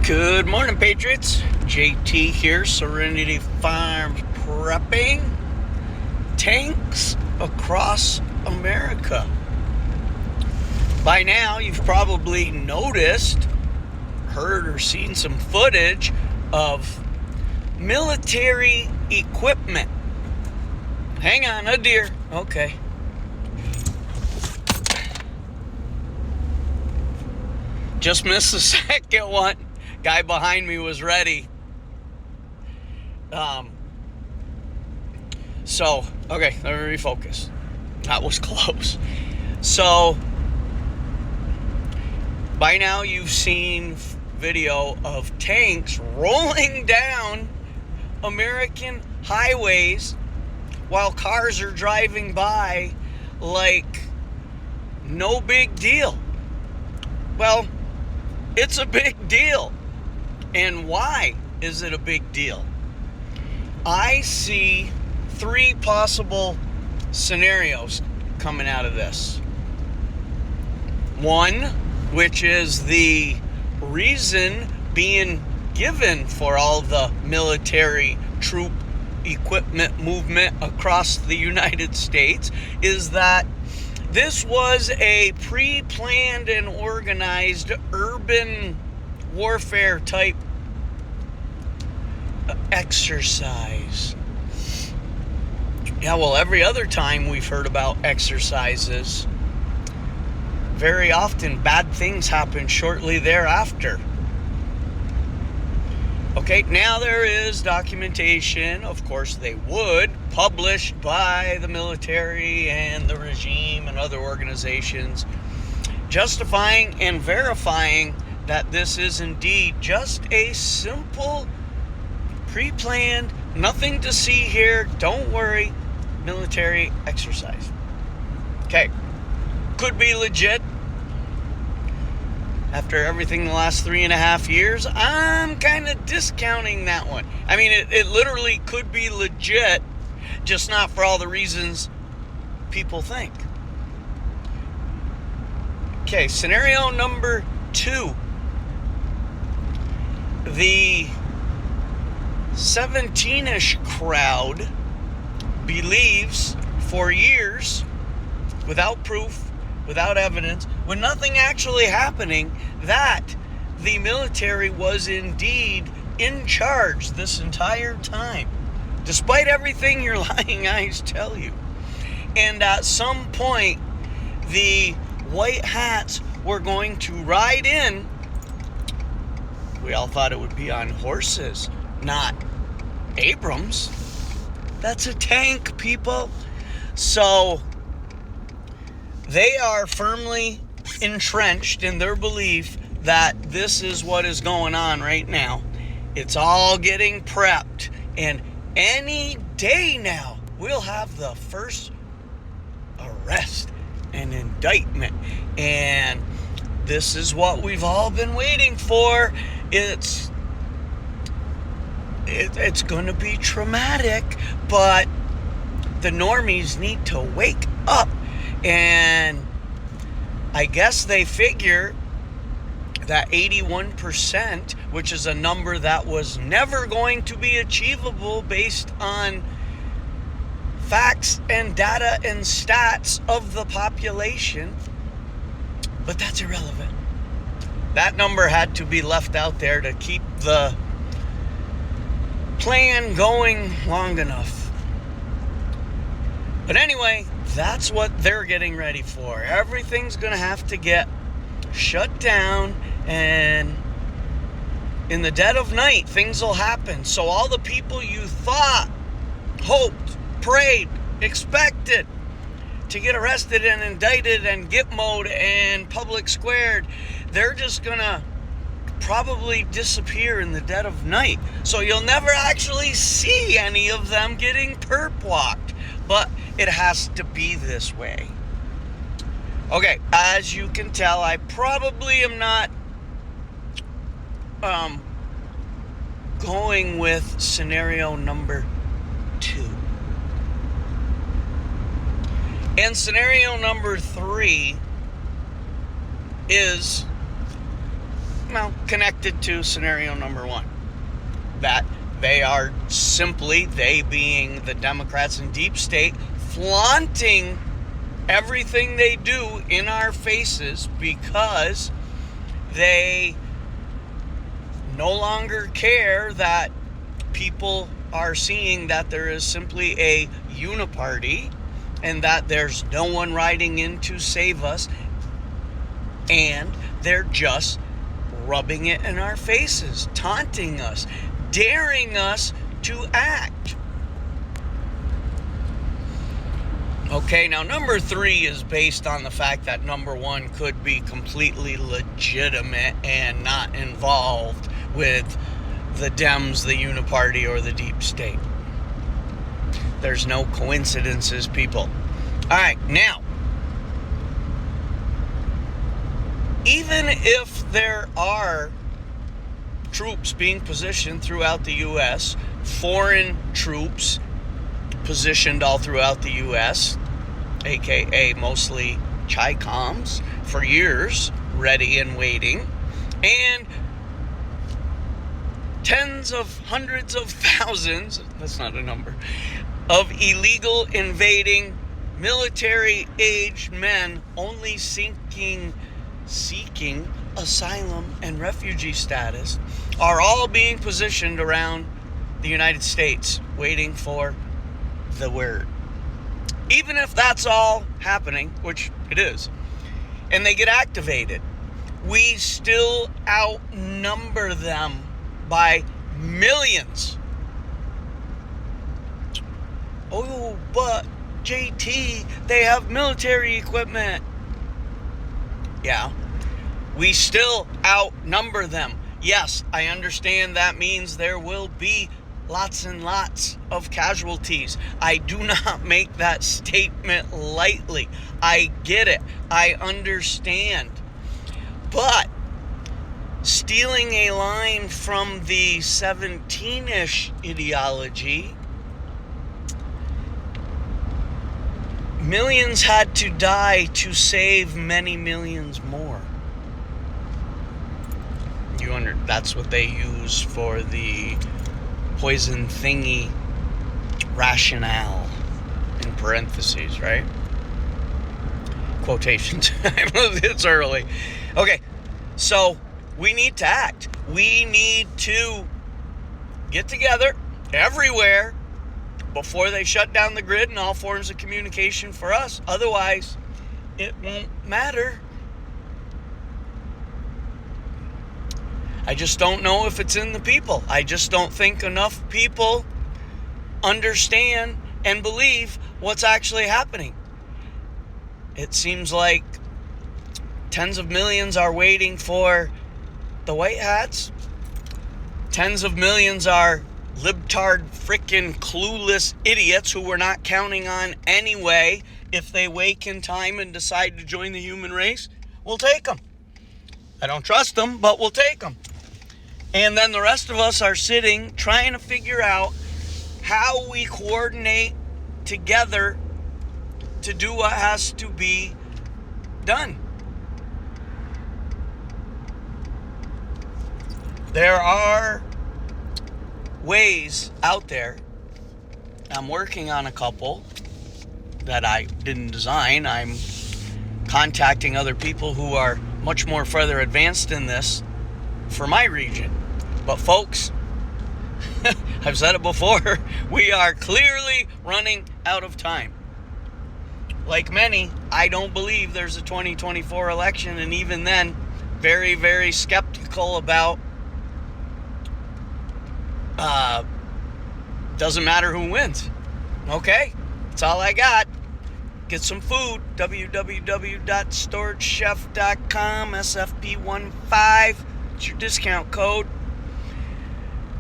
Good morning, Patriots. JT here, Serenity Farms prepping tanks across America. By now, you've probably noticed, heard, or seen some footage of military equipment. Hang on, a deer. Okay. Just missed the second one. Guy behind me was ready. Okay, let me refocus. That was close. So, by now you've seen video of tanks rolling down American highways while cars are driving by like no big deal. Well, it's a big deal. And why is it a big deal? I see three possible scenarios coming out of this. One, which is the reason being given for all the military troop equipment movement across the United States, is that this was a pre-planned and organized urban warfare type exercise. Yeah, well, every other time we've heard about exercises, very often bad things happen shortly thereafter. Okay, now there is documentation, of course they would, published by the military and the regime and other organizations, justifying and verifying that this is indeed just a simple, pre-planned, nothing to see here, don't worry, military exercise. Okay, could be legit. After everything the last 3.5 years, I'm kind of discounting that one. I mean, it literally could be legit, just not for all the reasons people think. Okay, scenario number 2. The 17-ish crowd believes for years, without proof, without evidence, with nothing actually happening, that the military was indeed in charge this entire time, despite everything your lying eyes tell you. And at some point, the white hats were going to ride in. We all thought it would be on horses, not Abrams. That's a tank, people. So they are firmly entrenched in their belief that this is what is going on right now. It's all getting prepped. And any day now, we'll have the first arrest and indictment. And this is what we've all been waiting for. It's going to be traumatic, but the normies need to wake up. And I guess they figure that 81%, which is a number that was never going to be achievable based on facts and data and stats of the population, but that's irrelevant. That number had to be left out there to keep the plan going long enough. But anyway, that's what they're getting ready for. Everything's going to have to get shut down, and in the dead of night, things will happen. So all the people you thought, hoped, prayed, expected to get arrested and indicted and Gitmo'd and public squared, they're just going to probably disappear in the dead of night. So you'll never actually see any of them getting perp walked. But it has to be this way. Okay, as you can tell, I probably am not going with scenario number 2. And scenario number 3 is well, connected to scenario number one. That they are simply, they being the Democrats and deep state, flaunting everything they do in our faces because they no longer care that people are seeing that there is simply a uniparty and that there's no one riding in to save us, and they're just rubbing it in our faces, taunting us, daring us to act. Okay, now number 3 is based on the fact that number 1 could be completely legitimate and not involved with the Dems, the Uniparty, or the deep state. There's no coincidences, people. All right, now, even if there are troops being positioned throughout the U.S., foreign troops positioned all throughout the U.S., aka mostly Chi-Coms, for years, ready and waiting, and tens of hundreds of thousands, that's not a number, of illegal invading military-aged men only seeking asylum and refugee status are all being positioned around the United States, waiting for the word. Even if that's all happening, which it is, and they get activated, we still outnumber them by millions. Oh, but JT, they have military equipment. Yeah, we still outnumber them. Yes, I understand that means there will be lots and lots of casualties. I do not make that statement lightly. I get it. I understand. But stealing a line from the 17-ish ideology, millions had to die to save many millions more. That's what they use for the poison thingy rationale, in parentheses, right? Quotations. It's early. Okay, so we need to act. We need to get together everywhere before they shut down the grid and all forms of communication for us. Otherwise, it won't matter. I just don't know if it's in the people. I just don't think enough people understand and believe what's actually happening. It seems like tens of millions are waiting for the white hats. Tens of millions are libtard, frickin' clueless idiots who we're not counting on anyway. If they wake in time and decide to join the human race, we'll take them. I don't trust them, but we'll take them. And then the rest of us are sitting trying to figure out how we coordinate together to do what has to be done. There are ways out there. I'm working on a couple that I didn't design. I'm contacting other people who are much more further advanced in this for my region. But folks, I've said it before, we are clearly running out of time. Like many, I don't believe there's a 2024 election, and even then, very, very skeptical about doesn't matter who wins. Okay, that's all I got. Get some food. www.storagechef.com, SFP15. It's your discount code.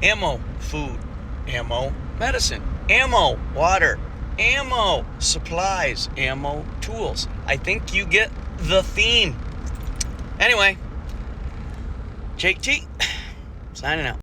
Ammo, food. Ammo, medicine. Ammo, water. Ammo, supplies. Ammo, tools. I think you get the theme. Anyway, Jake T, signing out.